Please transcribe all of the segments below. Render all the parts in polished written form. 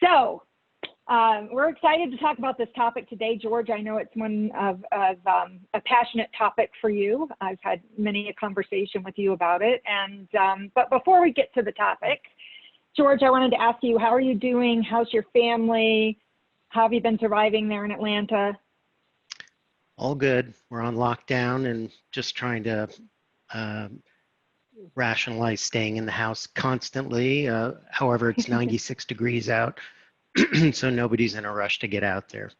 So we're excited to talk about this topic today. George, I know it's one of a passionate topic for you. I've had many a conversation with you about it. And but before we get to the topic, George, I wanted to ask you, how are you doing? How's your family? How have you been surviving there in Atlanta? All good. We're on lockdown and just trying to rationalize staying in the house constantly. However, it's 96 degrees out, so nobody's in a rush to get out there.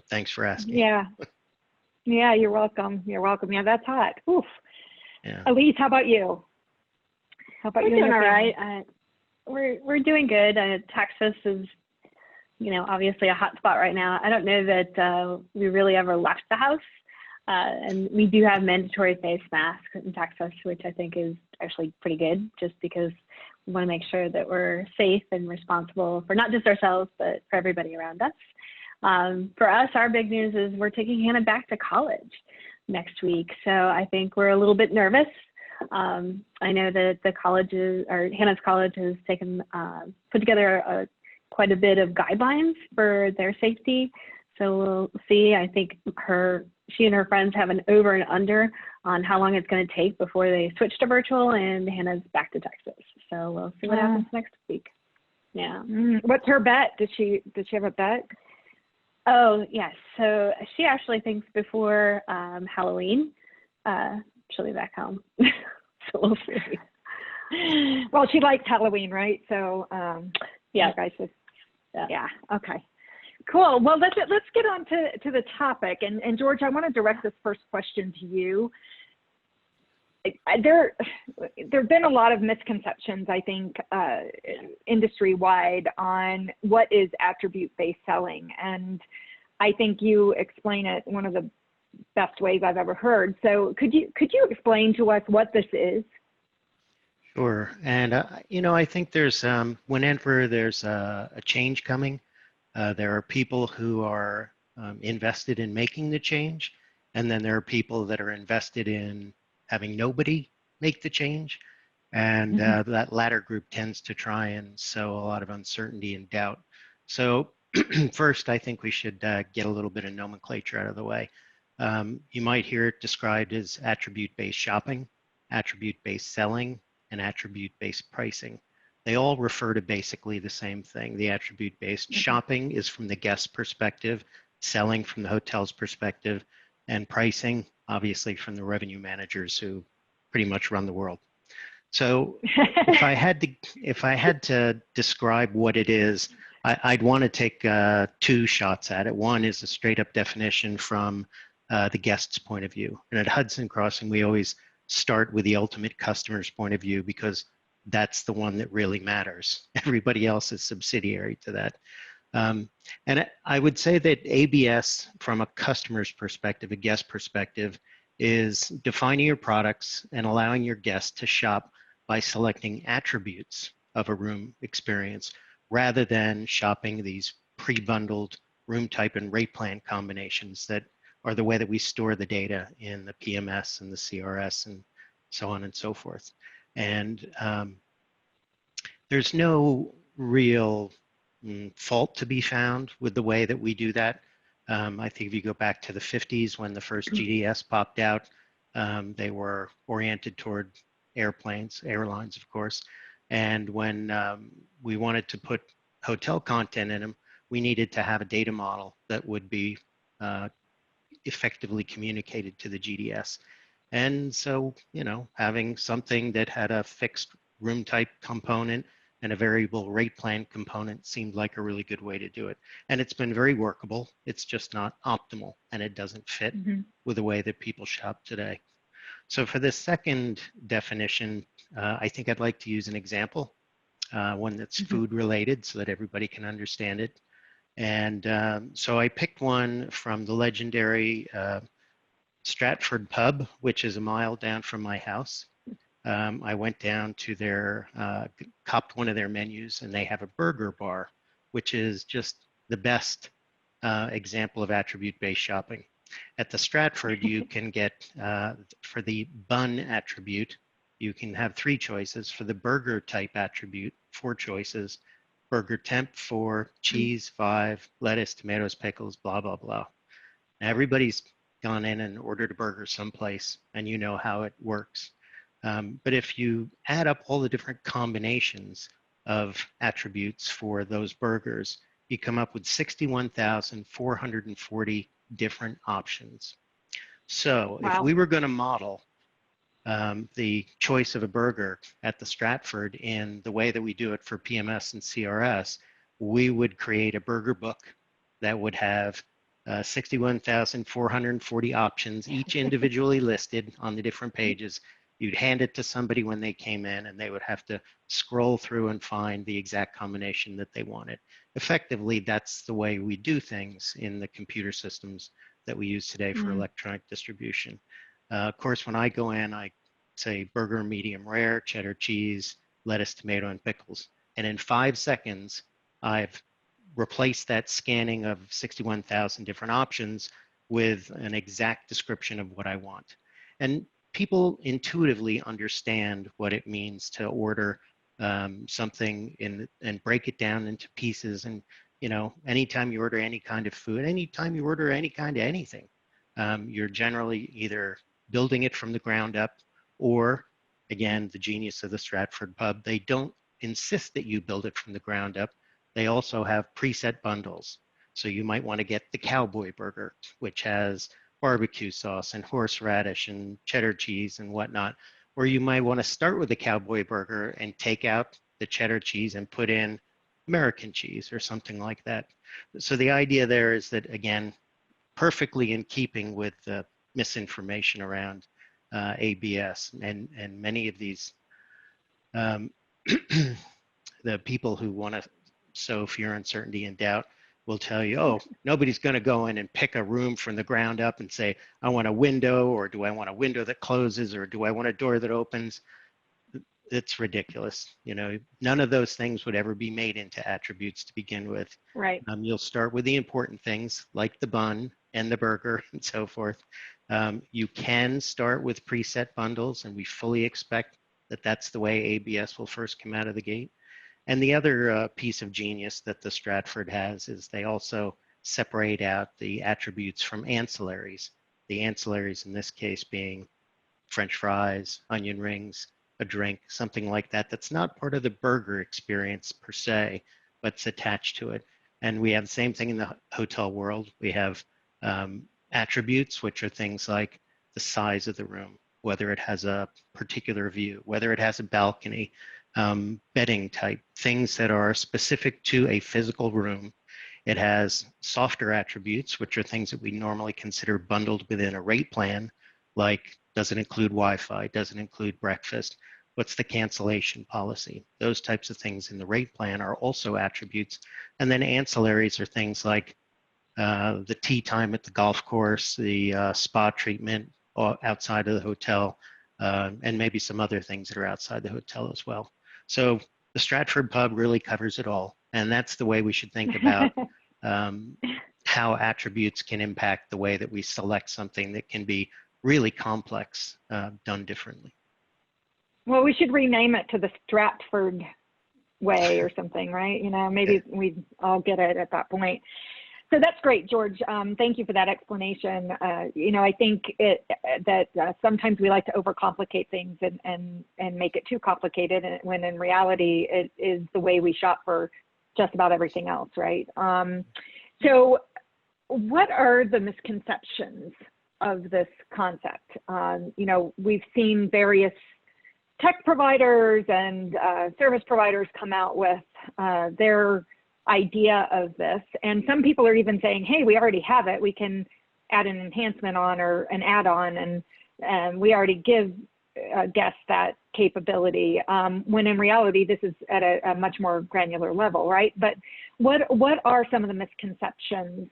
Thanks for asking. Yeah, you're welcome. You're welcome. Yeah, that's hot. Oof. Yeah. Elise, how about you? How about you? We're doing all right. We're doing good. Texas is, obviously a hot spot right now. I don't know that we really ever left the house. And we do have mandatory face masks in Texas, which I think is actually pretty good, just because we want to make sure that we're safe and responsible for not just ourselves, but for everybody around us. For us, our big news is we're taking Hannah back to college next week. So I think we're a little bit nervous. I know that Hannah's college has put together quite a bit of guidelines for their safety. So we'll see. I think she and her friends have an over and under on how long it's going to take before they switch to virtual, and Hannah's back to Texas. So we'll see what happens next week. Yeah. What's her bet? Did she have a bet? Oh, yes. So she actually thinks before Halloween, she'll be back home. So we'll see. Well, she likes Halloween, right? So yeah. Yeah. Okay. Cool. Well, let's get on to the topic. And George, I want to direct this first question to you. There have been a lot of misconceptions, I think, industry-wide on what is attribute-based selling. And I think you explain it one of the best ways I've ever heard. So could you explain to us what this is? Sure. And, I think there's, whenever there's a change coming, there are people who are invested in making the change, and then there are people that are invested in having nobody make the change. And that latter group tends to try and sow a lot of uncertainty and doubt. So first, I think we should get a little bit of nomenclature out of the way. You might hear it described as attribute-based shopping, attribute-based selling, and attribute-based pricing. They all refer to basically the same thing. The attribute-based shopping is from the guest perspective, selling from the hotel's perspective, and pricing, obviously, from the revenue managers who pretty much run the world. So if I had to describe what it is, I'd want to take two shots at it. One is a straight up definition from the guest's point of view. And at Hudson Crossing, we always start with the ultimate customer's point of view because that's the one that really matters. Everybody else is subsidiary to that. And I would say that ABS, from a customer's perspective, a guest perspective, is defining your products and allowing your guests to shop by selecting attributes of a room experience rather than shopping these pre-bundled room type and rate plan combinations that are the way that we store the data in the PMS and the CRS and so on and so forth. And there's no real fault to be found with the way that we do that. I think if you go back to the 50s when the first GDS popped out, they were oriented toward airlines, of course. And when we wanted to put hotel content in them, we needed to have a data model that would be effectively communicated to the GDS. And so, having something that had a fixed room type component and a variable rate plan component seemed like a really good way to do it. And it's been very workable. It's just not optimal, and it doesn't fit with the way that people shop today. So for the second definition, I think I'd like to use an example, one that's food related so that everybody can understand it. And so I picked one from the legendary Stratford Pub, which is a mile down from my house. I went down to copped one of their menus, and they have a burger bar, which is just the best example of attribute-based shopping. At the Stratford, you can get, for the bun attribute, you can have 3 choices. For the burger type attribute, 4 choices. burger temp 4, cheese 5, lettuce, tomatoes, pickles, blah, blah, blah. Now, everybody's gone in and ordered a burger someplace, and you know how it works. But if you add up all the different combinations of attributes for those burgers, you come up with 61,440 different options. So Wow. if we were going to model the choice of a burger at the Stratford in the way that we do it for PMS and CRS, we would create a burger book that would have 61,440 options, each individually listed on the different pages. You'd hand it to somebody when they came in, and they would have to scroll through and find the exact combination that they wanted. Effectively, that's the way we do things in the computer systems that we use today for electronic distribution. Of course, when I go in, I say burger medium rare, cheddar cheese, lettuce, tomato, and pickles. And in 5 seconds, I've replaced that scanning of 61,000 different options with an exact description of what I want. And people intuitively understand what it means to order something and break it down into pieces. And, you know, anytime you order any kind of food, anytime you order any kind of anything, you're generally either building it from the ground up, or again, the genius of the Stratford pub, they don't insist that you build it from the ground up. They also have preset bundles. So you might want to get the cowboy burger, which has barbecue sauce and horseradish and cheddar cheese and whatnot. Or you might want to start with the cowboy burger and take out the cheddar cheese and put in American cheese or something like that. So the idea there is that, again, perfectly in keeping with the misinformation around ABS, and many of these the people who want to sow fear, uncertainty, and doubt will tell you, oh, nobody's going to go in and pick a room from the ground up and say, I want a window, or do I want a window that closes, or do I want a door that opens? It's ridiculous. You know, none of those things would ever be made into attributes to begin with. Right. You'll start with the important things like the bun and the burger and so forth. You can start with preset bundles, and we fully expect that that's the way ABS will first come out of the gate. And the other piece of genius that the Stratford has is they also separate out the attributes from ancillaries. The ancillaries in this case being French fries, onion rings, a drink, something like that, that's not part of the burger experience per se, but it's attached to it. And we have the same thing in the hotel world. We have attributes, which are things like the size of the room, whether it has a particular view, whether it has a balcony, bedding type, things that are specific to a physical room. It has softer attributes, which are things that we normally consider bundled within a rate plan, like does it include Wi-Fi, does it include breakfast, what's the cancellation policy? Those types of things in the rate plan are also attributes. And then ancillaries are things like the tea time at the golf course, the spa treatment outside of the hotel, and maybe some other things that are outside the hotel as well. So the Stratford pub really covers it all. And that's the way we should think about how attributes can impact the way that we select something that can be really complex, done differently. Well, we should rename it to the Stratford way or something, right? You know, maybe we'd all get it at that point. So that's great, George. Thank you for that explanation. You know, I think that sometimes we like to overcomplicate things and make it too complicated, when in reality it is the way we shop for just about everything else, right? So what are the misconceptions of this concept? You know, we've seen various tech providers and service providers come out with their idea of this, and some people are even saying, hey, we already have it, we can add an enhancement on or an add-on, and we already give guests that capability, when in reality this is at a much more granular level, right? But what are some of the misconceptions?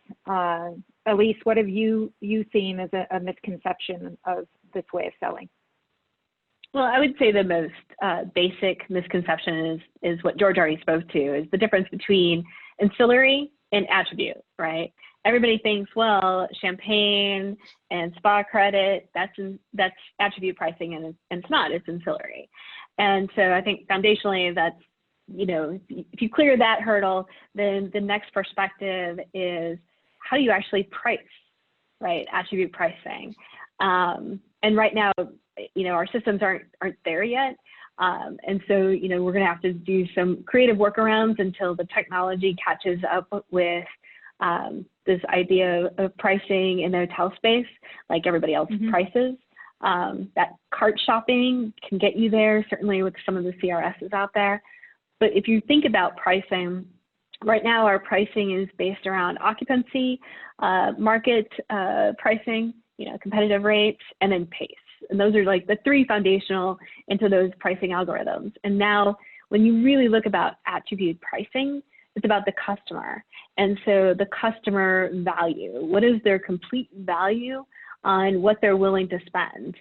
Elise, what have you seen as a misconception of this way of selling? Well, I would say the most basic misconception is what George already spoke to, is the difference between ancillary and attribute, right? Everybody thinks, well, champagne and spa credit, that's attribute pricing, and it's not, it's ancillary. And so I think foundationally that's if you clear that hurdle, then the next perspective is how do you actually price, right? Attribute pricing. And right now, our systems aren't there yet. And so, we're going to have to do some creative workarounds until the technology catches up with this idea of pricing in the hotel space, like everybody else prices. That cart shopping can get you there, certainly with some of the CRSs out there. But if you think about pricing, right now our pricing is based around occupancy, market pricing, competitive rates, and then pace. And those are like the three foundational into those pricing algorithms. And now when you really look about attribute pricing, it's about the customer. And so the customer value, what is their complete value on what they're willing to spend,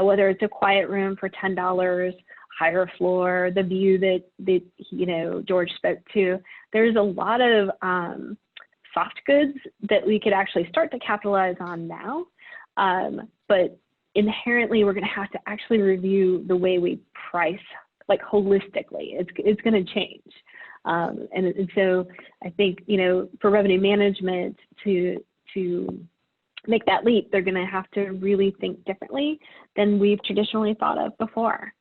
whether it's a quiet room for $10, higher floor, the view that George spoke to. There's a lot of soft goods that we could actually start to capitalize on now, but inherently we're going to have to actually review the way we price, like holistically. It's going to change, and so I think for revenue management to make that leap, they're going to have to really think differently than we've traditionally thought of before.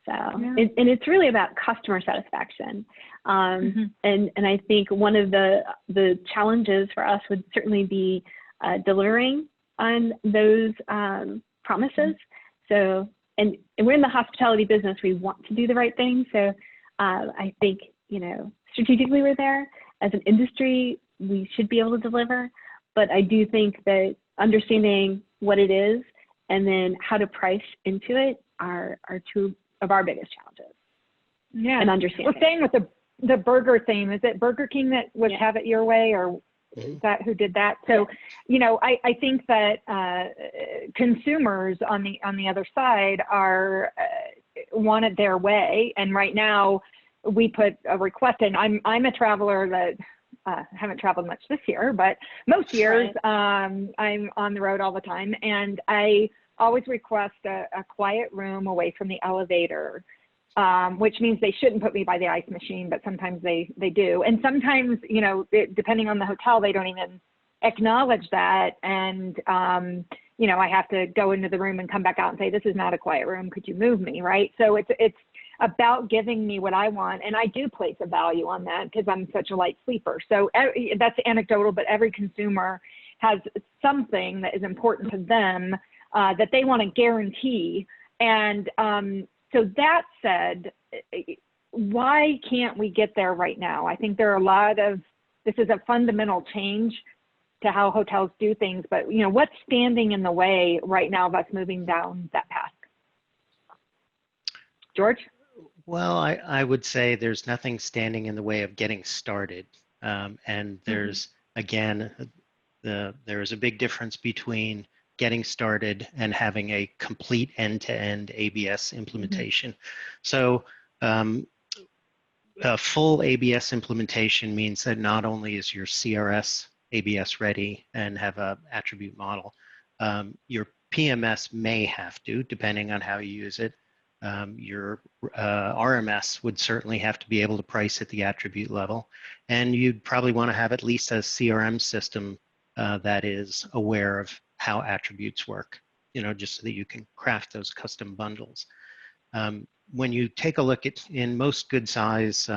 So, and it's really about customer satisfaction. And I think one of the challenges for us would certainly be delivering on those promises. So, and we're in the hospitality business, we want to do the right thing. So I think, strategically we're there. As an industry, we should be able to deliver. But I do think that understanding what it is and then how to price into it are two of our biggest challenges. Yeah. And understanding. Well, staying with the burger theme, is it Burger King that would have it your way, or is that who did that? So, I think that consumers on the other side are want it their way, and right now we put a request in. I'm a traveler that haven't traveled much this year, but most years I'm on the road all the time, and I always request a quiet room away from the elevator, which means they shouldn't put me by the ice machine, but sometimes they do. And sometimes, depending on the hotel, they don't even acknowledge that. And, I have to go into the room and come back out and say, this is not a quiet room. Could you move me? Right. So it's about giving me what I want. And I do place a value on that because I'm such a light sleeper. So that's anecdotal, but every consumer has something that is important to them that they want to guarantee. And so that said, why can't we get there right now? I think there are this is a fundamental change to how hotels do things, but what's standing in the way right now of us moving down that path? George? Well, I would say there's nothing standing in the way of getting started. And there's, again, there's a big difference between getting started and having a complete end-to-end ABS implementation. So a full ABS implementation means that not only is your CRS ABS ready and have a attribute model, your PMS may have to, depending on how you use it. Your RMS would certainly have to be able to price at the attribute level, and you'd probably want to have at least a CRM system that is aware of how attributes work, just so that you can craft those custom bundles. When you take a look in most good size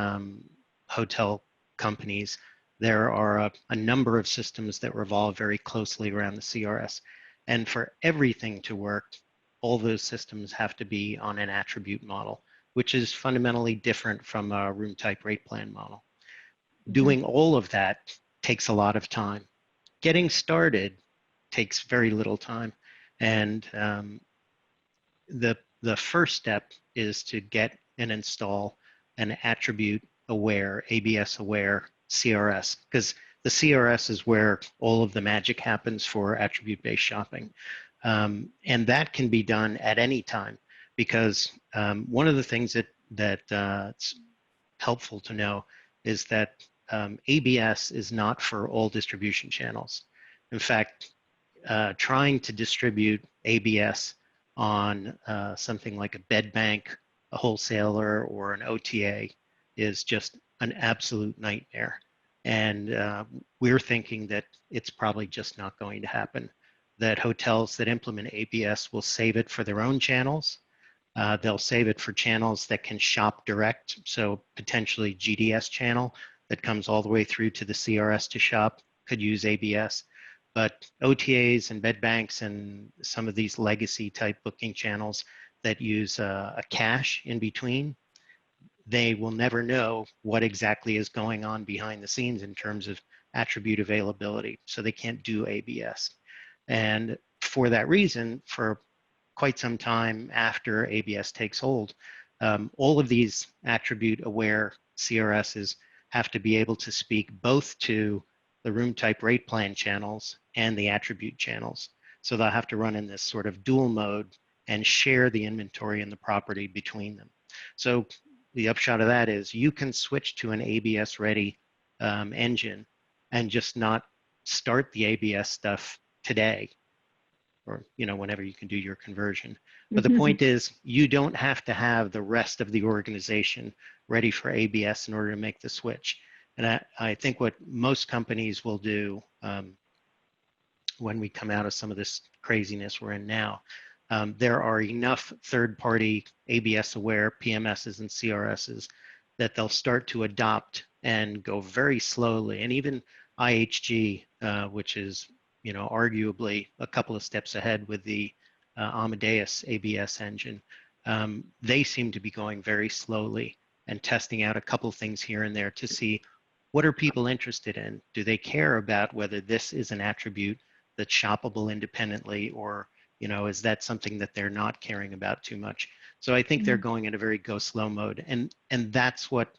hotel companies, there are a number of systems that revolve very closely around the CRS. And for everything to work, all those systems have to be on an attribute model, which is fundamentally different from a room type rate plan model. Doing all of that takes a lot of time. Getting started takes very little time. And the first step is to get and install an attribute aware, ABS aware CRS, because the CRS is where all of the magic happens for attribute-based shopping. And that can be done at any time, because one of the things that it's helpful to know is that ABS is not for all distribution channels. In fact, trying to distribute ABS on something like a bed bank, a wholesaler, or an OTA is just an absolute nightmare. And we're thinking that it's probably just not going to happen, that hotels that implement ABS will save it for their own channels. They'll save it for channels that can shop direct, so potentially GDS channel that comes all the way through to the CRS to shop could use ABS. But OTAs and bed banks and some of these legacy type booking channels that use a cache in between, they will never know what exactly is going on behind the scenes in terms of attribute availability. So they can't do ABS. And for that reason, for quite some time after ABS takes hold, all of these attribute aware CRSs have to be able to speak both to the room type rate plan channels and the attribute channels. So they'll have to run in this sort of dual mode and share the inventory and the property between them. So the upshot of that is you can switch to an ABS ready engine and just not start the ABS stuff today, or whenever you can do your conversion. But the point is, you don't have to have the rest of the organization ready for ABS in order to make the switch. And I think what most companies will do when we come out of some of this craziness we're in now, there are enough third-party ABS-aware PMSs and CRSs that they'll start to adopt and go very slowly. And even IHG, which is arguably a couple of steps ahead with the Amadeus ABS engine, they seem to be going very slowly and testing out a couple things here and there to see what are people interested in. Do they care about whether this is an attribute that's shoppable independently, or is that something that they're not caring about too much? So I think they're going in a very go slow mode, and that's what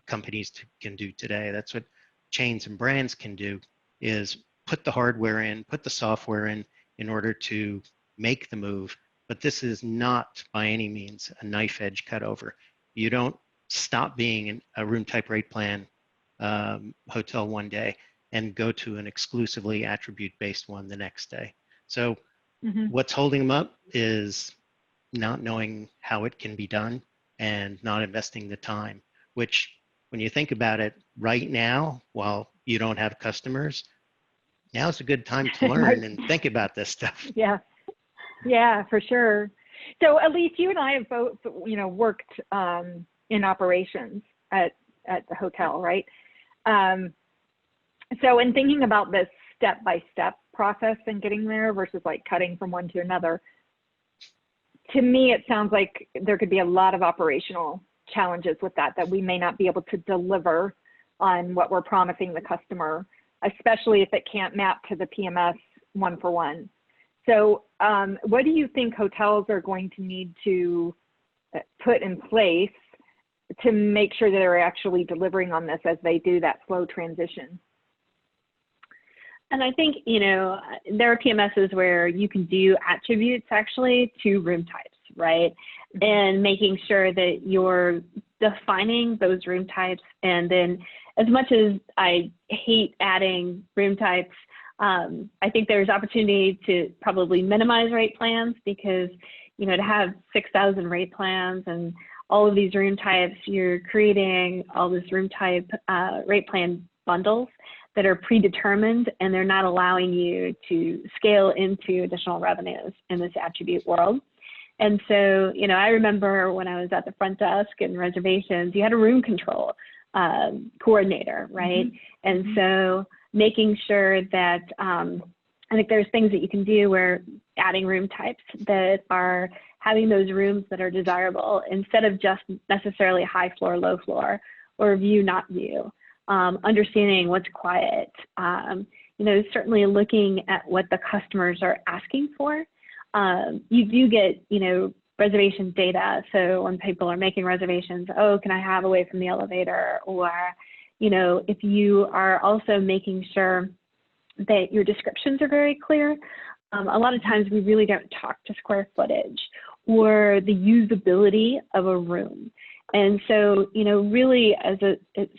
companies can do today. That's what chains and brands can do, is put the hardware in, put the software in order to make the move. But this is not by any means a knife edge cutover. You don't stop being a room type rate plan hotel one day and go to an exclusively attribute based one the next day. So what's holding them up is not knowing how it can be done and not investing the time, which when you think about it right now, while you don't have customers, now's a good time to learn and think about this stuff. Yeah, for sure. So Elise, you and I have both, worked in operations at the hotel, right? So in thinking about this step-by-step process and getting there versus like cutting from one to another, to me, it sounds like there could be a lot of operational challenges with that we may not be able to deliver on what we're promising the customer, especially if it can't map to the PMS one for one. So what do you think hotels are going to need to put in place to make sure that they're actually delivering on this as they do that slow transition? And I think, there are PMSs where you can do attributes actually to room types, right? And making sure that you're defining those room types. And then as much as I hate adding room types, I think there's opportunity to probably minimize rate plans, because, to have 6,000 rate plans and all of these room types, you're creating all this room type rate plan bundles that are predetermined, and they're not allowing you to scale into additional revenues in this attribute world. And so, I remember when I was at the front desk and reservations, you had a room control coordinator, right? And so making sure that, I think there's things that you can do where adding room types that are having those rooms that are desirable instead of just necessarily high floor, low floor, or view, not view. Understanding what's quiet, certainly looking at what the customers are asking for. You do get, reservations data. So when people are making reservations, oh, can I have away from the elevator? Or, if you are also making sure that your descriptions are very clear. A lot of times we really don't talk to square footage or the usability of a room. And so, really,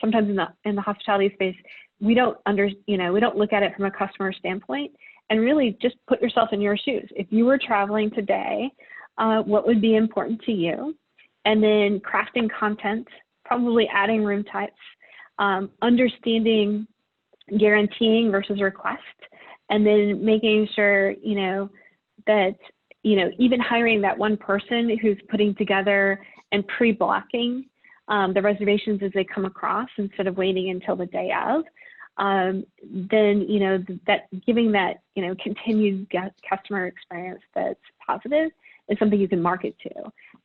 sometimes in the hospitality space, we don't look at it from a customer standpoint, and really just put yourself in your shoes. If you were traveling today, what would be important to you? And then crafting content probably adding room types, understanding guaranteeing versus request, and then making sure, that, even hiring that one person who's putting together and pre-blocking the reservations as they come across instead of waiting until the day of, then, that giving that, continued customer experience that's positive is something you can market to.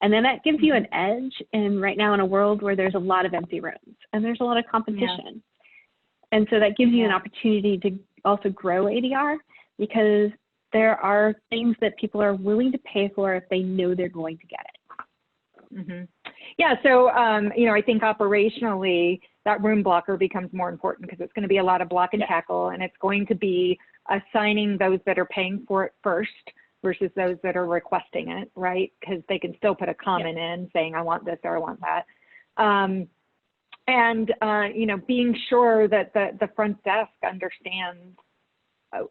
And then that gives you an edge. And right now in a world where there's a lot of empty rooms and there's a lot of competition. And so that gives you an opportunity to also grow ADR, because there are things that people are willing to pay for if they know they're going to get it. Yeah, so, I think operationally, that room blocker becomes more important because it's going to be a lot of block and tackle, and it's going to be assigning those that are paying for it first versus those that are requesting it, right? Because they can still put a comment in saying, I want this or I want that. Being sure that the front desk understands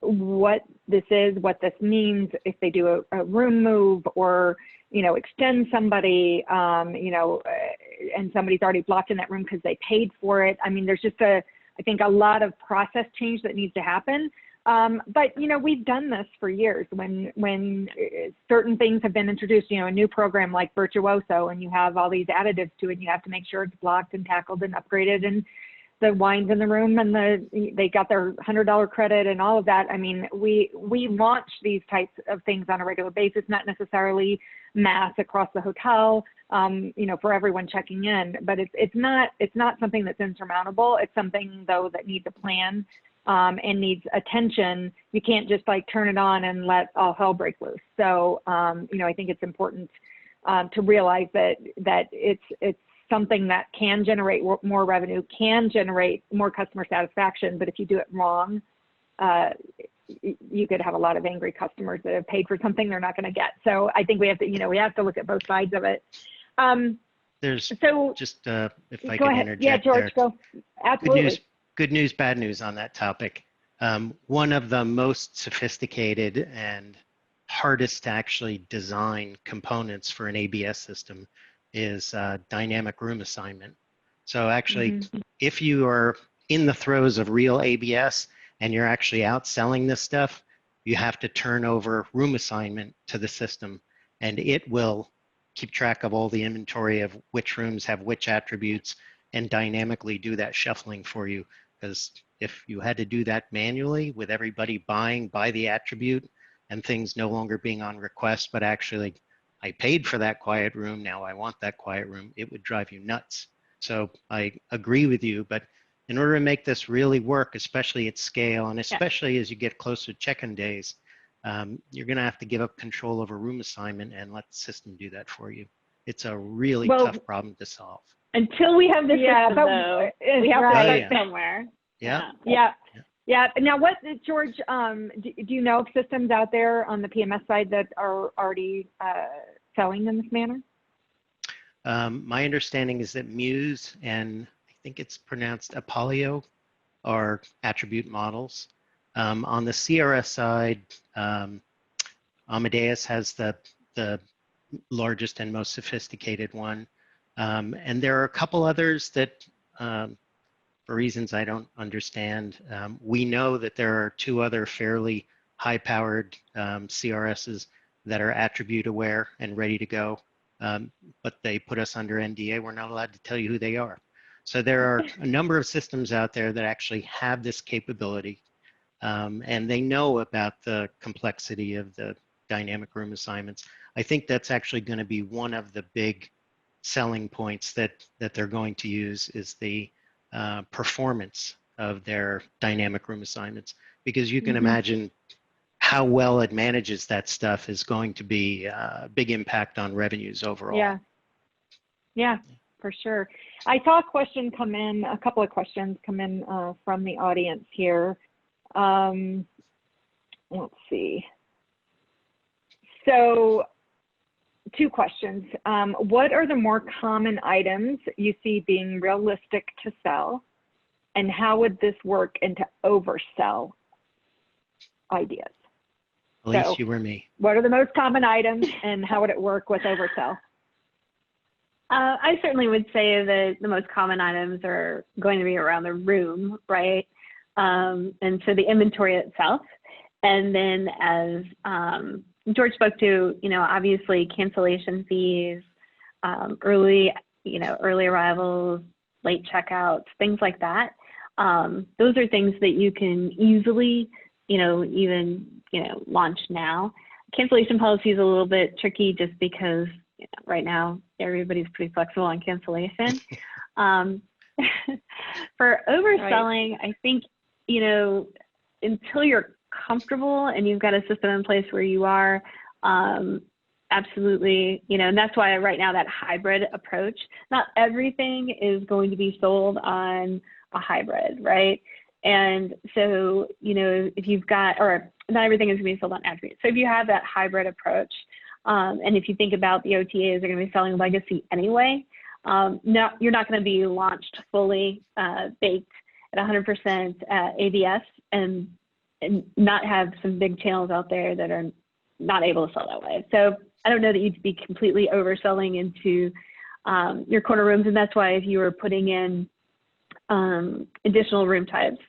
what this is, what this means, if they do a room move or, extend somebody, and somebody's already blocked in that room because they paid for it. I mean, there's just I think a lot of process change that needs to happen. But, we've done this for years when certain things have been introduced, a new program like Virtuoso, and you have all these additives to it, and you have to make sure it's blocked and tackled and upgraded, and the wine's in the room, and they got their $100 credit and all of that. I mean, we launch these types of things on a regular basis, not necessarily mass across the hotel, for everyone checking in, but it's not something that's insurmountable. It's something though that needs a plan. And needs attention. You can't just turn it on and let all hell break loose. So, I think it's important to realize that it's something that can generate more revenue, can generate more customer satisfaction. But if you do it wrong, you could have a lot of angry customers that have paid for something they're not going to get. So I think we have to look at both sides of it. There's so just if I go can ahead. interject Yeah, George, there. go. Absolutely. Good news, bad news on that topic. One of the most sophisticated and hardest to actually design components for an ABS system is dynamic room assignment. So actually, if you are in the throes of real ABS and you're actually out selling this stuff, you have to turn over room assignment to the system, and it will keep track of all the inventory of which rooms have which attributes and dynamically do that shuffling for you. Because if you had to do that manually with everybody buying by the attribute and things no longer being on request, but actually I paid for that quiet room, now I want that quiet room, it would drive you nuts. So I agree with you, but in order to make this really work, especially at scale, and especially as you get closer to check-in days, you're gonna have to give up control over room assignment and let the system do that for you. It's a really tough problem to solve. Until we have this system, though, we have to start somewhere. Yeah. Now, George, do you know of systems out there on the PMS side that are already selling in this manner? My understanding is that Muse and I think it's pronounced Apollio are attribute models. On the CRS side, Amadeus has the largest and most sophisticated one. And there are a couple others that, for reasons I don't understand, we know that there are two other fairly high-powered CRSs that are attribute aware and ready to go, but they put us under NDA. We're not allowed to tell you who they are. So there are a number of systems out there that actually have this capability, and they know about the complexity of the dynamic room assignments. I think that's actually going to be one of the big selling points that they're going to use is the performance of their dynamic room assignments, because you can imagine how well it manages that stuff is going to be a big impact on revenues overall. Yeah, for sure. I saw a question come in, a couple of questions come in from the audience here. Let's see. So, two questions. What are the more common items you see being realistic to sell, and how would this work into oversell ideas? Elise, so, you or me? What are the most common items, and how would it work with oversell? I certainly would say that the most common items are going to be around the room, right? And so the inventory itself. And then as George spoke to, obviously cancellation fees, early arrivals, late checkouts, things like that. Those are things that you can easily, even, launch now. Cancellation policy is a little bit tricky just because right now everybody's pretty flexible on cancellation. For overselling, right. I think, until you're comfortable and you've got a system in place where you are, absolutely, and that's why right now that hybrid approach, not everything is going to be sold on a hybrid, right? And so, if you've got, or not everything is going to be sold on attributes. So if you have that hybrid approach, and if you think about the OTAs are going to be selling legacy anyway, no, you're not going to be launched fully baked at 100% ABS and not have some big channels out there that are not able to sell that way. So I don't know that you'd be completely overselling into your corner rooms. And that's why if you were putting in additional room types,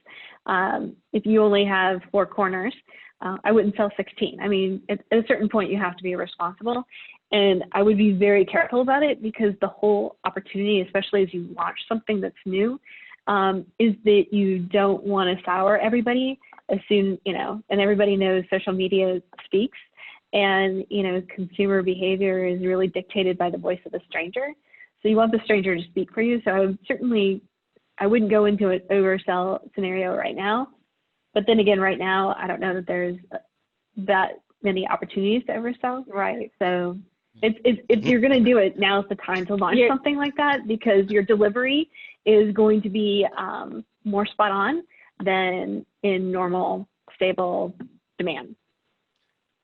if you only have 4 corners, I wouldn't sell 16. I mean, at a certain point, you have to be responsible. And I would be very careful about it because the whole opportunity, especially as you launch something that's new, is that you don't want to sour everybody as soon, and everybody knows social media speaks. And, consumer behavior is really dictated by the voice of the stranger. So you want the stranger to speak for you. So I wouldn't go into an oversell scenario right now. But then again, right now, I don't know that there's that many opportunities to oversell. Right. So if you're going to do it, now's the time to launch something like that because your delivery is going to be more spot on than in normal, stable demand.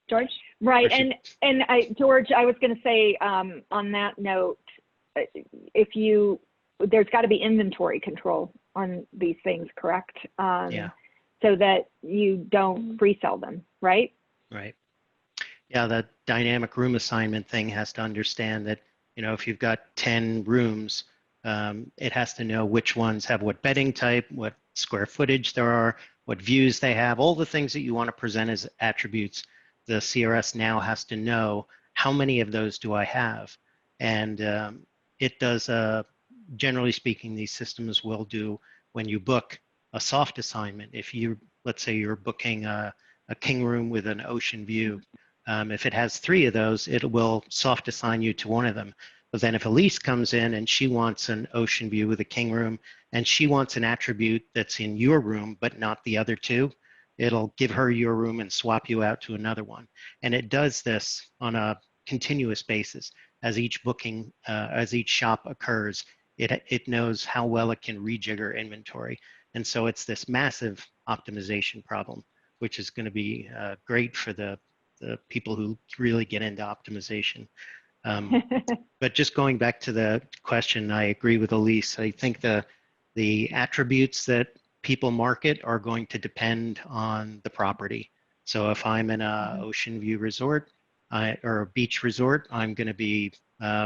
George? Right. And George, I was going to say on that note, there's got to be inventory control on these things, correct? Yeah. So that you don't pre-sell them, right? Right. Yeah, the dynamic room assignment thing has to understand that, if you've got 10 rooms, it has to know which ones have what bedding type, what square footage there are, what views they have, all the things that you want to present as attributes. The CRS now has to know how many of those do I have. And it does, generally speaking, these systems will do when you book a soft assignment. If let's say you're booking a king room with an ocean view, if it has 3 of those, it will soft assign you to one of them. But then if Elise comes in and she wants an ocean view with a king room and she wants an attribute that's in your room but not the other 2, it'll give her your room and swap you out to another one. And it does this on a continuous basis. As each booking, as each shop occurs, it knows how well it can rejigger inventory. And so it's this massive optimization problem, which is going to be great for the people who really get into optimization. But just going back to the question, I agree with Elise. I think the attributes that people market are going to depend on the property. So if I'm in a ocean view resort or a beach resort, I'm going to be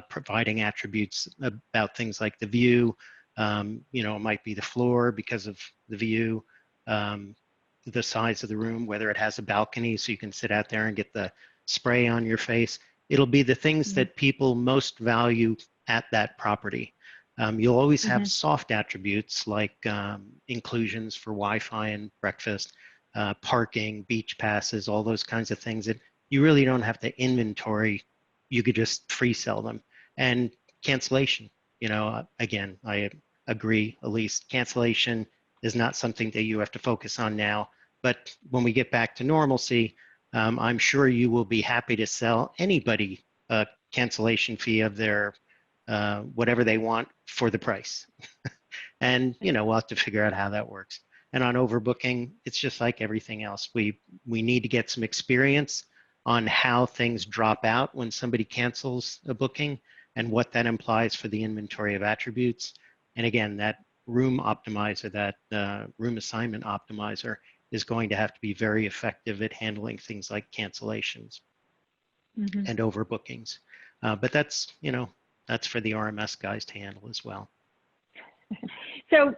providing attributes about things like the view. It might be the floor because of the view, the size of the room, whether it has a balcony so you can sit out there and get the spray on your face. It'll be the things that people most value at that property. You'll always have soft attributes like inclusions for Wi-Fi and breakfast, parking, beach passes, all those kinds of things that you really don't have to inventory. You could just free sell them. And cancellation, again, I agree, Elise, cancellation is not something that you have to focus on now. But when we get back to normalcy, I'm sure you will be happy to sell anybody a cancellation fee of their whatever they want for the price. And, we'll have to figure out how that works. And on overbooking, it's just like everything else. We need to get some experience on how things drop out when somebody cancels a booking and what that implies for the inventory of attributes. And again, that room optimizer, that room assignment optimizer is going to have to be very effective at handling things like cancellations and overbookings. But that's, that's for the RMS guys to handle as well. So,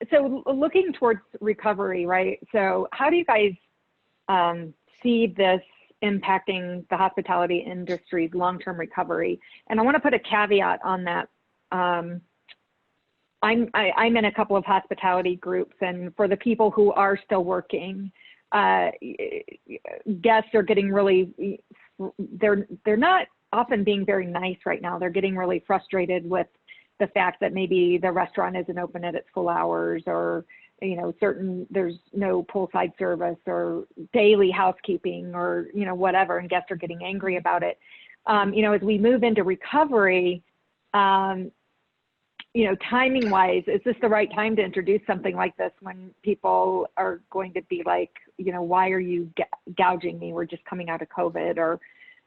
so looking towards recovery, right? So how do you guys see this impacting the hospitality industry's long-term recovery? And I want to put a caveat on that. I'm in a couple of hospitality groups, and for the people who are still working, guests are getting really, they're not often being very nice right now. They're getting really frustrated with the fact that maybe the restaurant isn't open at its full hours, or there's no poolside service or daily housekeeping, or whatever, and guests are getting angry about it. As we move into recovery, timing wise, is this the right time to introduce something like this when people are going to be like, why are you gouging me? We're just coming out of COVID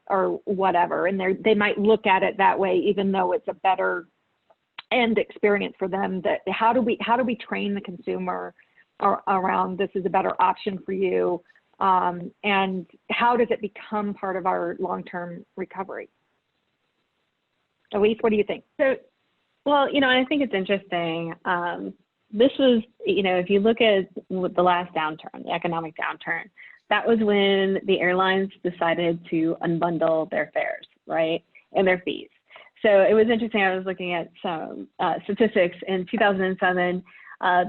or whatever. And they might look at it that way, even though it's a better end experience for them. That how do we train the consumer around this is a better option for you, and how does it become part of our long-term recovery? Elise, what do you think? So, well, I think it's interesting. This was, if you look at the last downturn, the economic downturn, that was when the airlines decided to unbundle their fares, right, and their fees. So it was interesting. I was looking at some statistics. In 2007,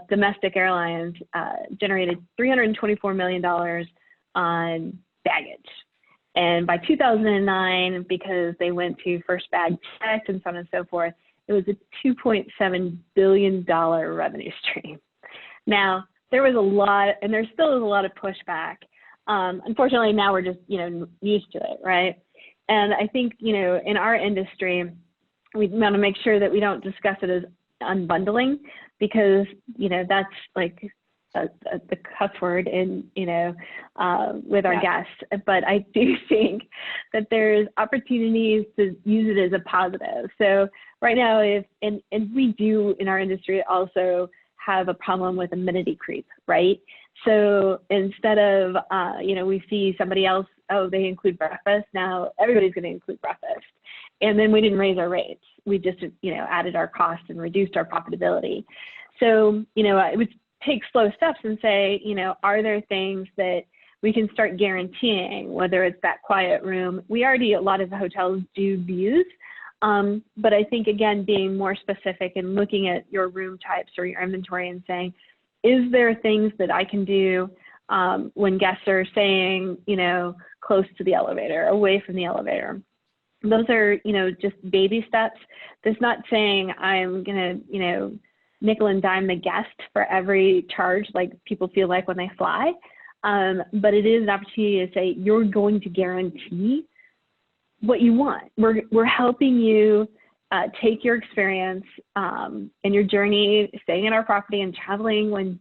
domestic airlines generated $324 million on baggage. And by 2009, because they went to first bag checked and so on and so forth, it was a $2.7 billion revenue stream. Now, there was a lot, and there still is a lot of pushback. Unfortunately, now we're just, used to it, right? And I think, in our industry, we want to make sure that we don't discuss it as unbundling, because, that's like the cuss word in, with our guests. But I do think that there's opportunities to use it as a positive. So right now, and we do in our industry also have a problem with amenity creep, right? So instead of, we see somebody else, oh, they include breakfast. Now everybody's going to include breakfast. And then we didn't raise our rates. We just, added our costs and reduced our profitability. So, it would take slow steps and say, are there things that we can start guaranteeing, whether it's that quiet room. A lot of the hotels do views. But I think, again, being more specific and looking at your room types or your inventory and saying, is there things that I can do when guests are staying, close to the elevator, away from the elevator? Those are, just baby steps. That's not saying I'm going to, nickel and dime the guest for every charge like people feel like when they fly. But it is an opportunity to say, you're going to guarantee what you want. We're helping you take your experience and your journey, staying in our property and traveling when,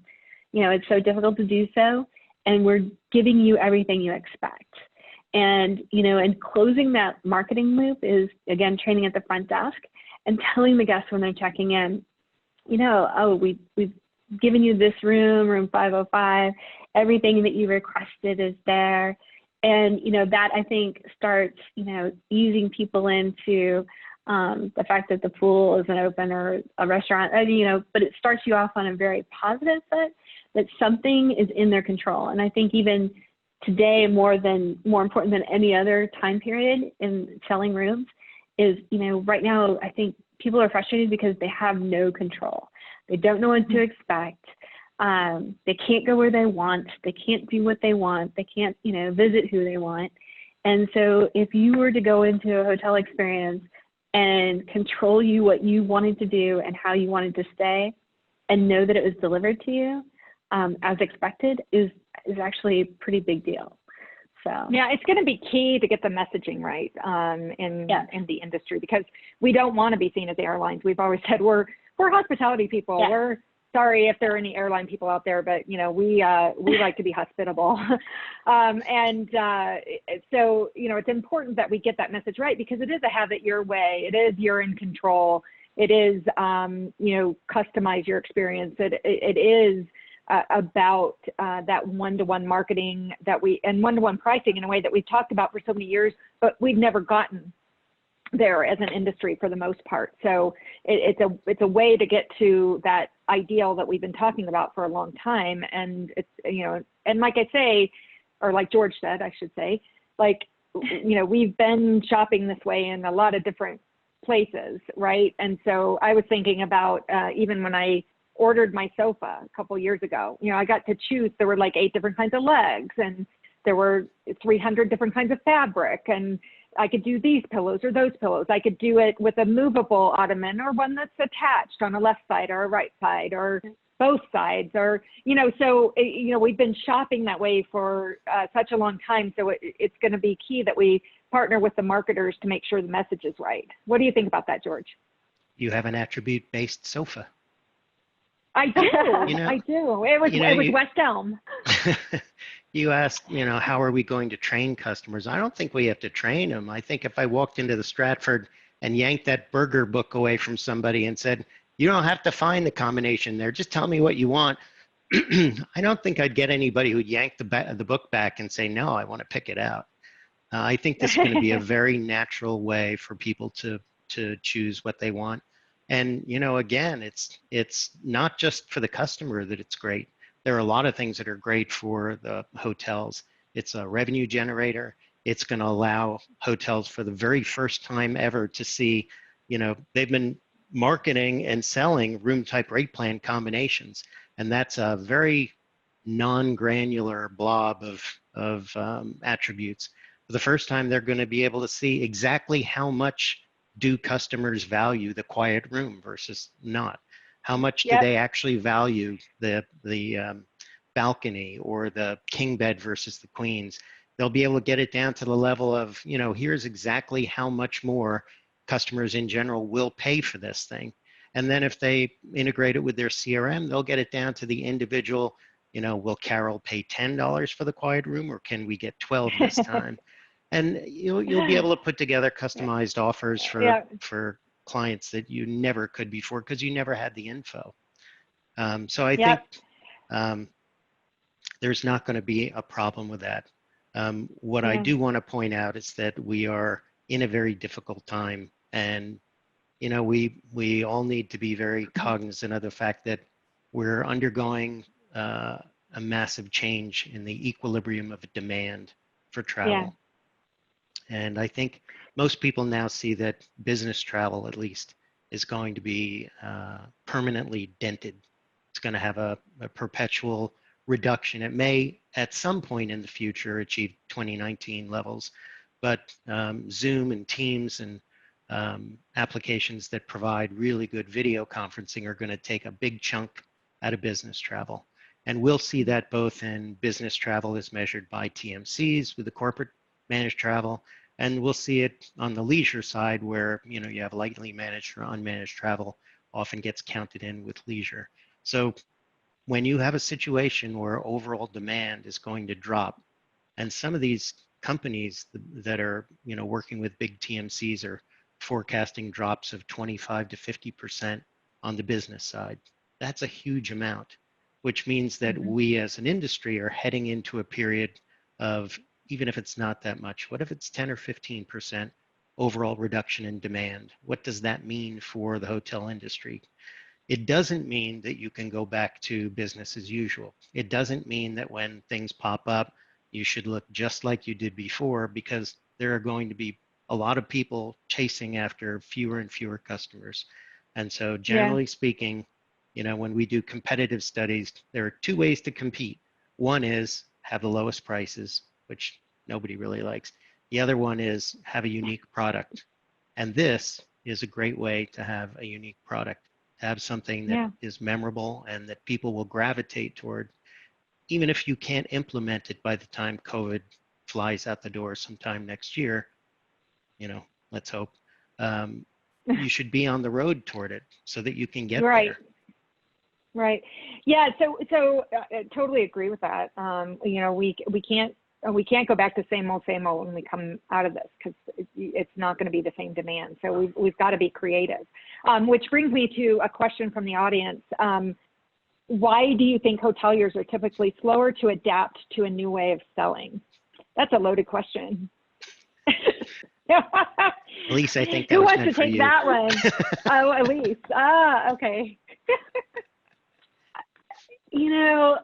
it's so difficult to do so. And we're giving you everything you expect. And, and closing that marketing loop is, again, training at the front desk and telling the guests when they're checking in, oh, we've given you this room 505, everything that you requested is there. And, that I think starts, easing people into the fact that the pool isn't open or a restaurant, but it starts you off on a very positive foot, that something is in their control. And I think even today, more important than any other time period in selling rooms is, right now, I think people are frustrated because they have no control. They don't know what to expect. They can't go where they want. They can't do what they want. They can't, visit who they want. And so if you were to go into a hotel experience and control what you wanted to do and how you wanted to stay, and know that it was delivered to you as expected, is actually a pretty big deal. So yeah, it's going to be key to get the messaging right in the industry, because we don't want to be seen as airlines. We've always said we're hospitality people. Yeah. We're sorry if there are any airline people out there, but we like to be hospitable. So it's important that we get that message right, because it is a have it your way. It is you're in control. It is customize your experience. It is about that one-to-one marketing and one-to-one pricing in a way that we've talked about for so many years, but we've never gotten there as an industry for the most part. So it's a way to get to that ideal that we've been talking about for a long time. And it's, you know, and like I say, or like George said, I should say, like, you know, we've been shopping this way in a lot of different places, right? And so I was thinking about even when I ordered my sofa a couple years ago, you know, I got to choose, there were like 8 different kinds of legs, and there were 300 different kinds of fabric, and I could do these pillows or those pillows. I could do it with a movable ottoman or one that's attached on a left side or a right side or both sides, or, you know, so, you know, we've been shopping that way for such a long time. So it's going to be key that we partner with the marketers to make sure the message is right. What do you think about that, George? You have an attribute-based sofa. I do. You know, I do. It was West Elm. You asked, you know, how are we going to train customers? I don't think we have to train them. I think if I walked into the Stratford and yanked that burger book away from somebody and said, you don't have to find the combination there, just tell me what you want. I don't think I'd get anybody who'd yank the book back and say, no, I want to pick it out. I think this is going to be a very natural way for people to choose what they want. And, you know, again, it's not just for the customer that it's great. There are a lot of things that are great for the hotels. It's a revenue generator. It's going to allow hotels for the very first time ever to see, you know, they've been marketing and selling room type rate plan combinations. And that's a very non-granular blob of attributes. For the first time, they're going to be able to see exactly how much do customers value the quiet room versus not. How much do they actually value the balcony or the king bed versus the queens? They'll be able to get it down to the level of, you know, here's exactly how much more customers in general will pay for this thing. And then if they integrate it with their CRM, they'll get it down to the individual, you know, will Carol pay $10 for the quiet room, or can we get 12 this time? And you'll be able to put together customized offers for clients that you never could before because you never had the info. So I think there's not going to be a problem with that. What I do want to point out is that we are in a very difficult time, and you know, we all need to be very cognizant of the fact that we're undergoing a massive change in the equilibrium of demand for travel. And I think most people now see that business travel, at least, is going to be permanently dented. It's going to have a perpetual reduction. It may, at some point in the future, achieve 2019 levels, but Zoom and Teams and applications that provide really good video conferencing are going to take a big chunk out of business travel. And we'll see that both in business travel as measured by TMCs with the corporate managed travel, and we'll see it on the leisure side where, you know, you have lightly managed or unmanaged travel often gets counted in with leisure. So when you have a situation where overall demand is going to drop, and some of these companies that are, you know, working with big TMCs are forecasting drops of 25 to 50% on the business side, that's a huge amount, which means that we as an industry are heading into a period of, even if it's not that much, what if it's 10 or 15% overall reduction in demand? What does that mean for the hotel industry? It doesn't mean that you can go back to business as usual. It doesn't mean that when things pop up, you should look just like you did before, because there are going to be a lot of people chasing after fewer and fewer customers. And so generally speaking, you know, when we do competitive studies, there are 2 ways to compete. One is have the lowest prices, which nobody really likes. The other one is have a unique product. And this is a great way to have a unique product, to have something that is memorable and that people will gravitate toward, even if you can't implement it by the time COVID flies out the door sometime next year, you know, let's hope, you should be on the road toward it so that you can get there. Right. Yeah. So I totally agree with that. You know, we can't go back to same old when we come out of this, because it's not going to be the same demand. So we've got to be creative. Which brings me to a question from the audience. Why do you think hoteliers are typically slower to adapt to a new way of selling? That's a loaded question. Elise, I think that Who was wants meant to for take you. that one? Oh, Elise. Ah, okay. You know,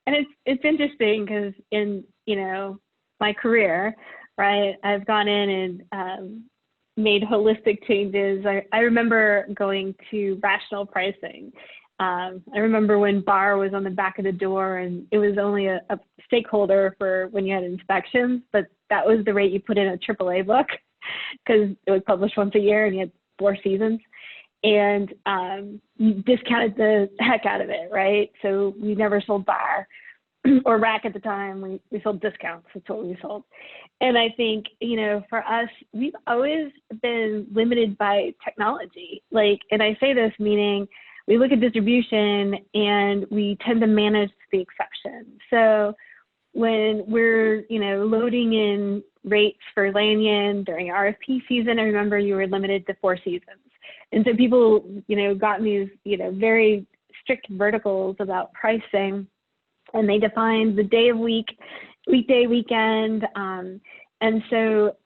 and it's interesting because in, you know, my career, right, I've gone in and made holistic changes. I remember going to rational pricing. I remember when bar was on the back of the door and it was only a stakeholder for when you had inspections, but that was the rate you put in a AAA book because it was published once a year and you had 4 seasons. And you discounted the heck out of it, right? So we never sold bar or rack at the time. We sold discounts. That's what we sold. And I think, you know, for us, we've always been limited by technology. Like, and I say this meaning we look at distribution and we tend to manage the exception. So when we're, you know, loading in rates for Lanyon during RFP season, I remember you were limited to 4 seasons. And so people, you know, got these, you know, very strict verticals about pricing, and they defined the day of week, weekday, weekend. And so,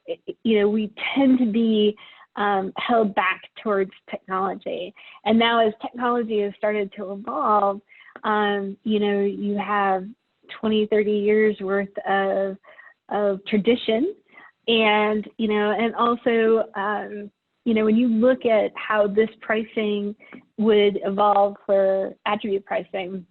you know, we tend to be held back towards technology. And now as technology has started to evolve, you know, you have 20, 30 years worth of tradition. And, you know, and also, you know, when you look at how this pricing would evolve for attribute pricing,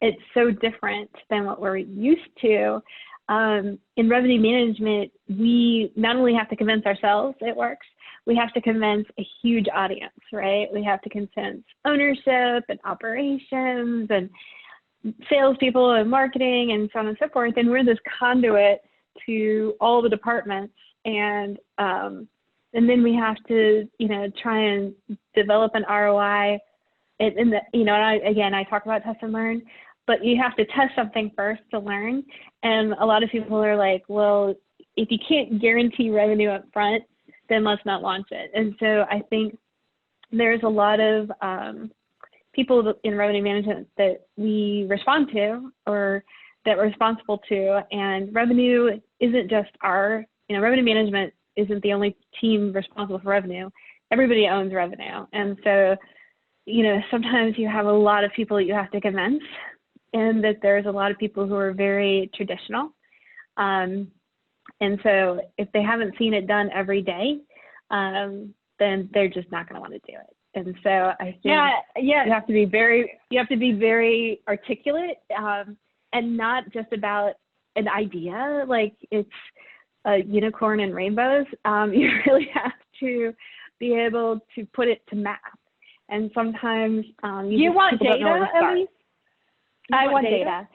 it's so different than what we're used to. In revenue management, we not only have to convince ourselves it works, we have to convince a huge audience, right? We have to convince ownership and operations and salespeople and marketing and so on and so forth. And we're this conduit to all the departments. And then we have to, you know, try and develop an ROI. And you know, I talk about test and learn, but you have to test something first to learn. And a lot of people are like, well, if you can't guarantee revenue up front, then let's not launch it. And so I think there's a lot of people in revenue management that we respond to or that we're responsible to. And revenue isn't just our, you know, revenue management isn't the only team responsible for revenue. Everybody owns revenue. And so, you know, sometimes you have a lot of people that you have to convince, and that there's a lot of people who are very traditional. And so if they haven't seen it done every day, then they're just not going to want to do it. And so I think you have to be very articulate, and not just about an idea, like it's a unicorn and rainbows. You really have to be able to put it to math. And sometimes you want data, Elise? I want data.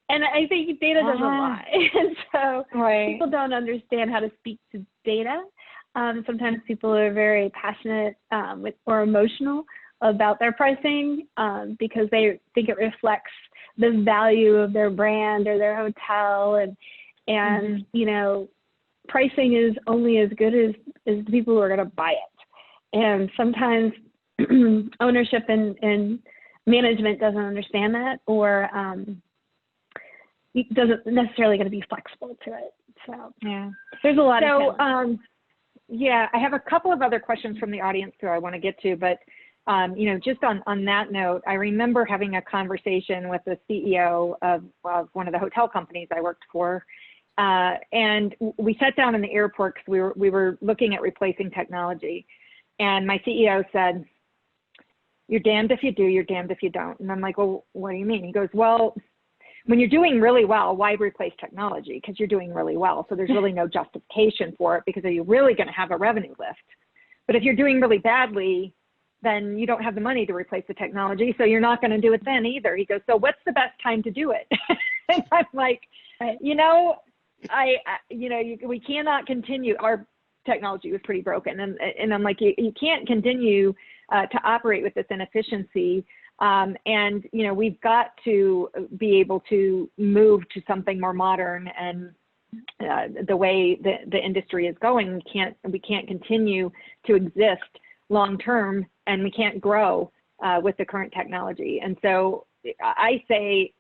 And I think data doesn't lie. And so people don't understand how to speak to data. Sometimes people are very passionate or emotional about their pricing because they think it reflects the value of their brand or their hotel. And you know, pricing is only as good as the people who are going to buy it. And sometimes ownership and management doesn't understand that, or doesn't necessarily going to be flexible to it. So yeah, there's a lot of yeah, I have a couple of other questions from the audience too I want to get to, but you know, just on that note, I remember having a conversation with the CEO of one of the hotel companies I worked for, and we sat down in the airport because we were looking at replacing technology, and my CEO said, "You're damned if you do, you're damned if you don't." And I'm like, "Well, what do you mean?" He goes, "Well, when you're doing really well, why replace technology? Because you're doing really well. So there's really no justification for it, because are you really going to have a revenue lift? But if you're doing really badly, then you don't have the money to replace the technology. So you're not going to do it then either." He goes, "So what's the best time to do it?" And I'm like, you know, we cannot continue. Our technology was pretty broken. And I'm like, you can't continue to operate with this inefficiency. And, you know, we've got to be able to move to something more modern. And the way the industry is going, we can't continue to exist long term, and we can't grow with the current technology. And so I say,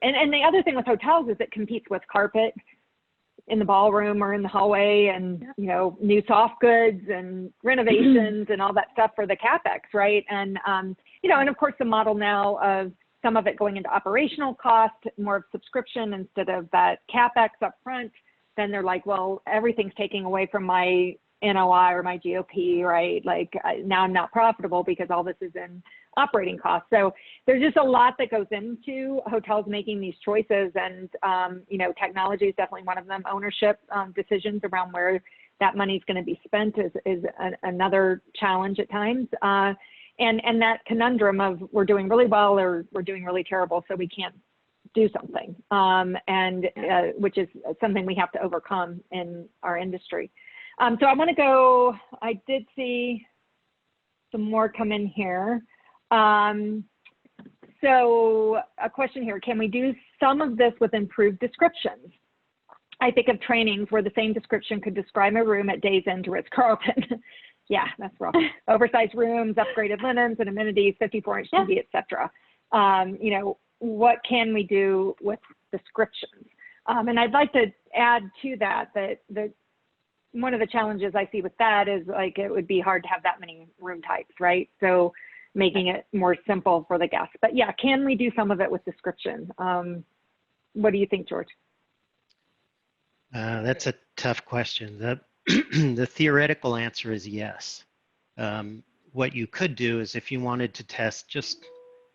and the other thing with hotels is it competes with carpet, in the ballroom or in the hallway, and new soft goods and renovations and all that stuff for the CapEx, right? And and of course the model now of some of it going into operational cost, more of subscription instead of that CapEx up front. Then they're like, well, everything's taking away from my NOI or my GOP, right? Like now I'm not profitable because all this is in operating costs. So there's just a lot that goes into hotels making these choices, and technology is definitely one of them. Ownership decisions around where that money is going to be spent is another challenge at times, and that conundrum of we're doing really well or we're doing really terrible, so we can't do something, which is something we have to overcome in our industry. So I want to go. I did see some more come in here. So a question here, can we do some of this with improved descriptions? I think of trainings where the same description could describe a room at Days Inn to Ritz-Carlton. Yeah, that's rough. Oversized rooms, upgraded linens and amenities, 54-inch TV, etc. What can we do with descriptions? And I'd like to add to that one of the challenges I see with that is like it would be hard to have that many room types, right? So making it more simple for the guests. But yeah, can we do some of it with description? What do you think, George? That's a tough question. The theoretical answer is yes. What you could do is if you wanted to test just,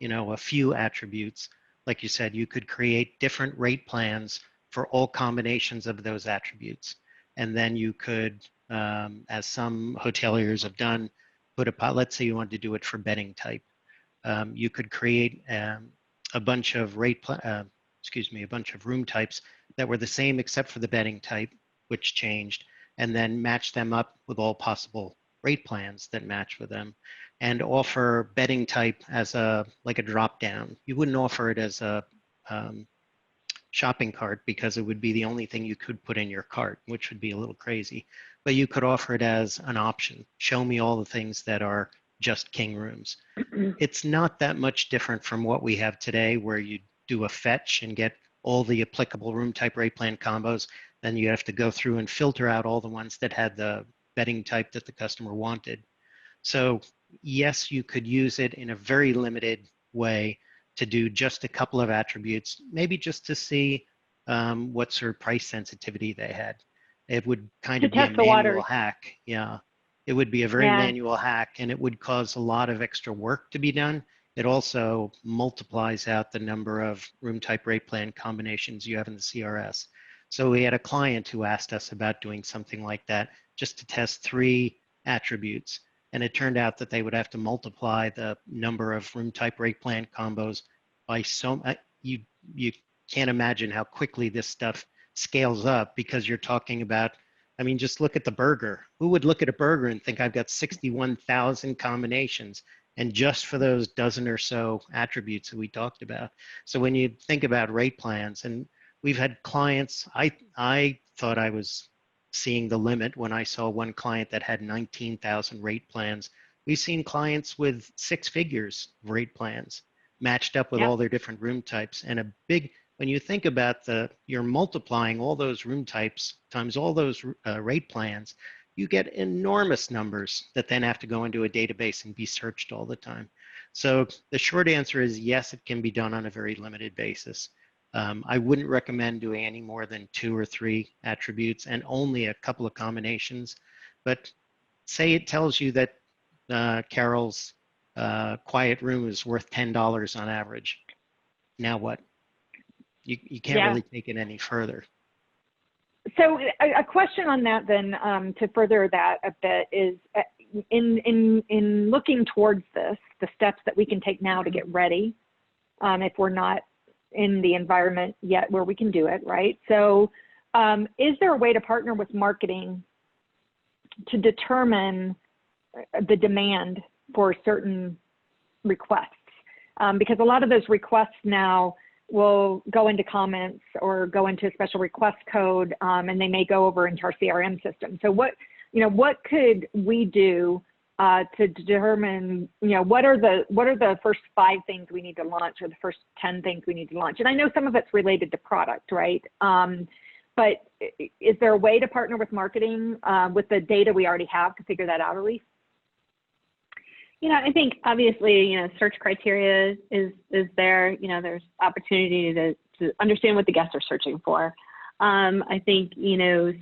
a few attributes, like you said, you could create different rate plans for all combinations of those attributes. And then you could, as some hoteliers have done, let's say you wanted to do it for bedding type. You could create a bunch of a bunch of room types that were the same except for the bedding type, which changed, and then match them up with all possible rate plans that match with them, and offer bedding type as like a drop down. You wouldn't offer it as a shopping cart because it would be the only thing you could put in your cart, which would be a little crazy. But you could offer it as an option. Show me all the things that are just king rooms. It's not that much different from what we have today, where you do a fetch and get all the applicable room type rate plan combos. Then you have to go through and filter out all the ones that had the bedding type that the customer wanted. So yes, you could use it in a very limited way to do just a couple of attributes, maybe just to see what sort of price sensitivity they had. It would kind of be a manual hack. Yeah, it would be a very manual hack, and it would cause a lot of extra work to be done. It also multiplies out the number of room type rate plan combinations you have in the CRS. So we had a client who asked us about doing something like that just to test 3 attributes. And it turned out that they would have to multiply the number of room type rate plan combos by you can't imagine how quickly this stuff scales up, because you're talking about, I mean, just look at the burger. Who would look at a burger and think I've got 61,000 combinations, and just for those dozen or so attributes that we talked about? So when you think about rate plans, and we've had clients, I thought I was seeing the limit when I saw one client that had 19,000 rate plans. We've seen clients with 6 figures of rate plans matched up with all their different room types. And when you think about you're multiplying all those room types times all those rate plans, you get enormous numbers that then have to go into a database and be searched all the time. So the short answer is yes, it can be done on a very limited basis. I wouldn't recommend doing any more than 2 or 3 attributes and only a couple of combinations. But say it tells you that Carol's quiet room is worth $10 on average. Now what? You can't really take it any further. So a question on that then, to further that a bit, is in looking towards this, the steps that we can take now to get ready, if we're not in the environment yet where we can do it, right? So is there a way to partner with marketing to determine the demand for certain requests? Because a lot of those requests now will go into comments or go into a special request code, and they may go over into our CRM system. So what could we do to determine, what are the first 5 things we need to launch, or the first 10 things we need to launch? And I know some of it's related to product, right? but is there a way to partner with marketing with the data we already have to figure that out, Elise? I think obviously, search criteria is there. There's opportunity to understand what the guests are searching for. I think,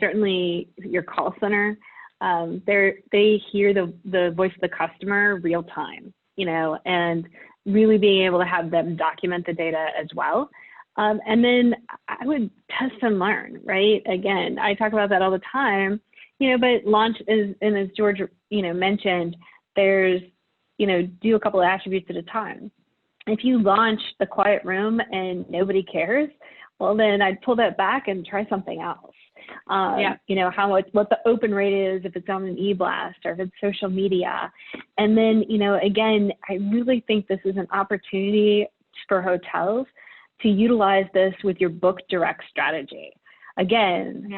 certainly your call center, they hear the voice of the customer real time, and really being able to have them document the data as well. And then I would test and learn, right? Again, I talk about that all the time, but launch is, and as George, mentioned, there's, do a couple of attributes at a time. If you launch the quiet room and nobody cares, well, then I'd pull that back and try something else. What the open rate is, if it's on an e-blast or if it's social media. And then, again, I really think this is an opportunity for hotels to utilize this with your book direct strategy. Again,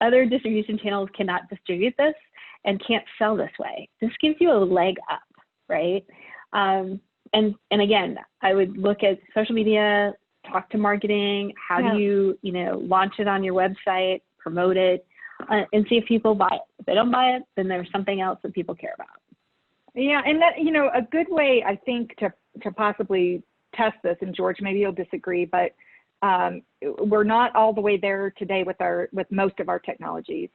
other distribution channels cannot distribute this and can't sell this way. This gives you a leg up, right? And again, I would look at social media, talk to marketing, how do you, launch it on your website, promote it, and see if people buy it. If they don't buy it, then there's something else that people care about. Yeah, and that, a good way, I think, to possibly test this, and George, maybe you'll disagree, but we're not all the way there today with most of our technologies.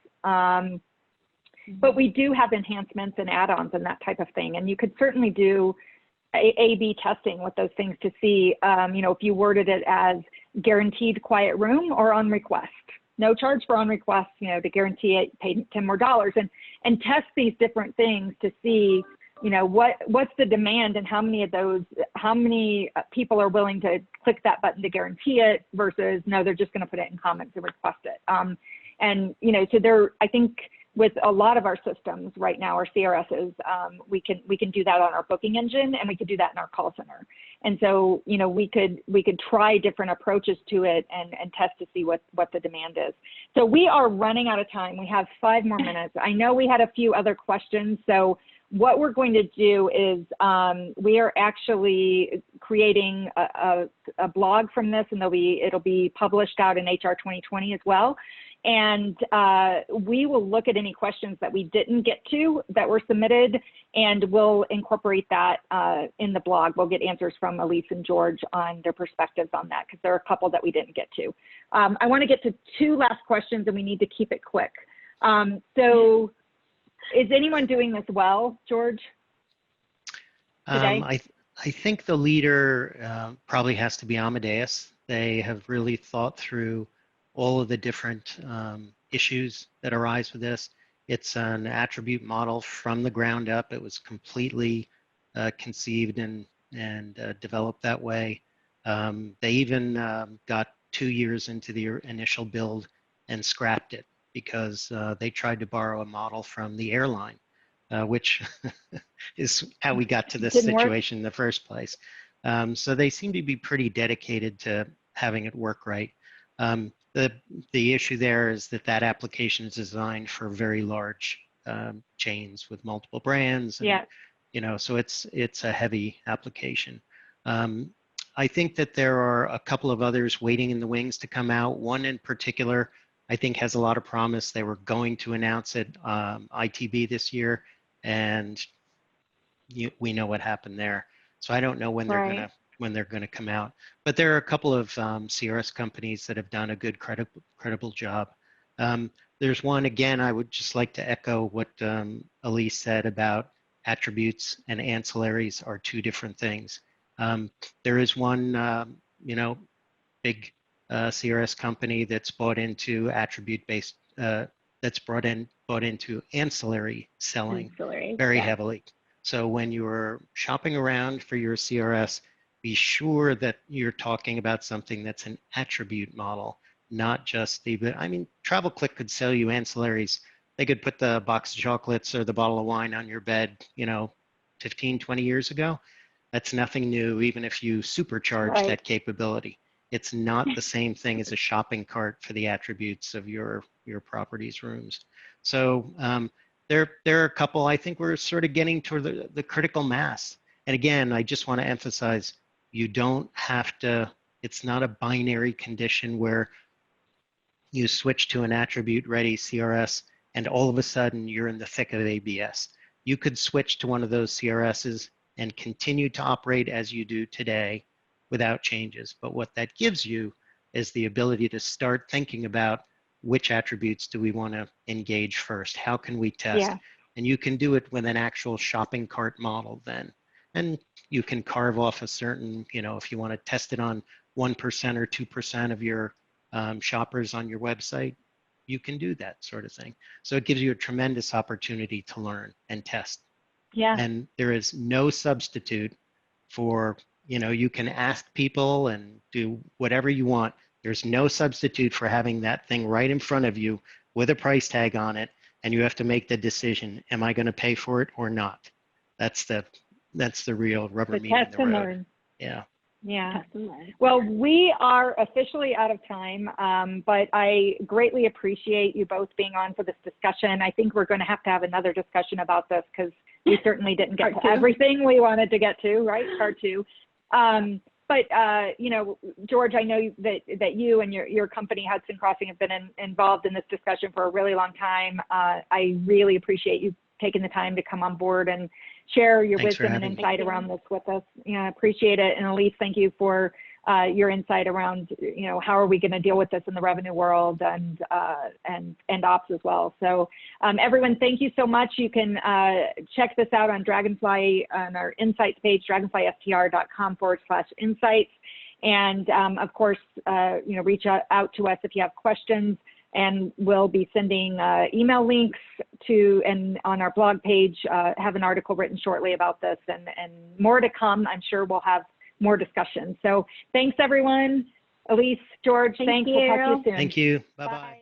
But we do have enhancements and add-ons and that type of thing. And you could certainly do A/B testing with those things to see, if you worded it as guaranteed quiet room or on request. No charge for on request, to guarantee it, pay $10 more, and test these different things to see, what's the demand and how many people are willing to click that button to guarantee it versus no, they're just going to put it in comments and request it. So I think with a lot of our systems right now, our CRSs, we can do that on our booking engine, and we could do that in our call center. And so, we could try different approaches to it and test to see what the demand is. So we are running out of time. We have 5 more minutes. I know we had a few other questions. So what we're going to do is we are actually creating a blog from this, and it'll be published out in HR 2020 as well. And we will look at any questions that we didn't get to that were submitted, and we'll incorporate that in the blog. We'll get answers from Elise and George on their perspectives on that, because there are a couple that we didn't get to. I want to get to 2 last questions, and we need to keep it quick. So is anyone doing this well, George, today? I think the leader probably has to be Amadeus. They have really thought through all of the different issues that arise with this. It's an attribute model from the ground up. It was completely conceived and developed that way. They even got 2 years into the initial build and scrapped it because they tried to borrow a model from the airline, which is how we got to this situation in the first place. So they seem to be pretty dedicated to having it work right. The issue there is that application is designed for very large chains with multiple brands. And, so it's a heavy application. I think that there are a couple of others waiting in the wings to come out. One in particular, I think, has a lot of promise. They were going to announce it ITB this year, and we know what happened there. So I don't know when they're going to come out. But there are a couple of CRS companies that have done a good, credible job. There's one, again, I would just like to echo what Elise said about attributes and ancillaries are 2 different things. There is one, big CRS company that's bought into attribute-based, that's bought into ancillary selling very heavily. So when you're shopping around for your CRS, be sure that you're talking about something that's an attribute model, not just TravelClick could sell you ancillaries. They could put the box of chocolates or the bottle of wine on your bed, 15, 20 years ago. That's nothing new, even if you supercharge that capability. It's not the same thing as a shopping cart for the attributes of your property's rooms. So there are a couple. I think we're sort of getting toward the critical mass. And again, I just want to emphasize, you don't have to, it's not a binary condition where you switch to an attribute-ready CRS, and all of a sudden you're in the thick of ABS. You could switch to one of those CRSs and continue to operate as you do today without changes. But what that gives you is the ability to start thinking about which attributes do we want to engage first? How can we test? Yeah. And you can do it with an actual shopping cart model then. And you can carve off a certain, if you want to test it on 1% or 2% of your shoppers on your website, you can do that sort of thing. So it gives you a tremendous opportunity to learn and test. Yeah. And there is no substitute for, you can ask people and do whatever you want. There's no substitute for having that thing right in front of you with a price tag on it, and you have to make the decision, am I going to pay for it or not? That's the real rubber meeting test the road. and learn. Yeah. Yeah. Well, we are officially out of time, but I greatly appreciate you both being on for this discussion. I think we're going to have another discussion about this because we certainly didn't get to everything we wanted to get to, right? Part two. But George, I know that you and your company, Hudson Crossing, have been involved in this discussion for a really long time. I really appreciate you taking the time to come on board and share your wisdom and insight around this with us. Yeah, I appreciate it. And Elise, thank you for your insight around, how are we going to deal with this in the revenue world and ops as well. So everyone, thank you so much. You can check this out on Dragonfly on our insights page, dragonflystr.com/insights. And of course, reach out to us if you have questions. And we'll be sending email links and on our blog page, have an article written shortly about this and more to come. I'm sure we'll have more discussion. So thanks, everyone. Elise, George, thanks. We'll talk to you soon. Thank you. Bye-bye.